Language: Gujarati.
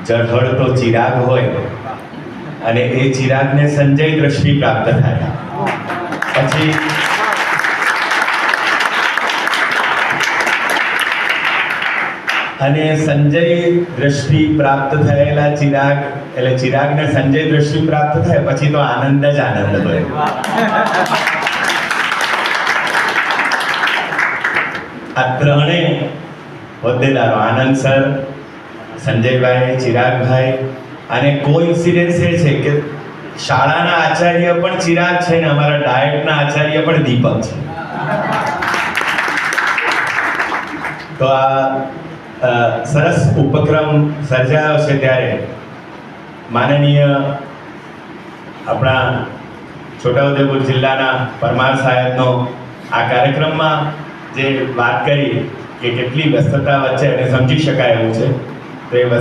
ઝળહળતો ચિરાગ હોય અને એ ચિરાગને સંજય દ્રષ્ટિ પ્રાપ્ત થાય, પછી અને સંજય દ્રષ્ટિ પ્રાપ્ત થયેલા ચિરાગ એટલે ચિરાગને સંજય દ્રષ્ટિ પ્રાપ્ત થાય પછી તો આનંદ જ આનંદ હોય. આ ત્રણેય હોદ્દેદારો આનંદ સર, સંજયભાઈ, ચિરાગભાઈ, અને કોઇન્સિડન્સ એ છે કે શાળાના આચાર્ય પણ ચિરાગ છે ને અમારા ડાયટના આચાર્ય પણ દીપક છે. તો આ સરસ ઉપક્રમ સર્જાયો છે ત્યારે માનનીય આપણા છોટાઉદેપુર જિલ્લાના પરમાર સાહેબનો આ કાર્યક્રમમાં જે વાત કરી કે કેટલી વ્યસ્તતા વચ્ચે એને સમજી શકાય એવું છે, તો એ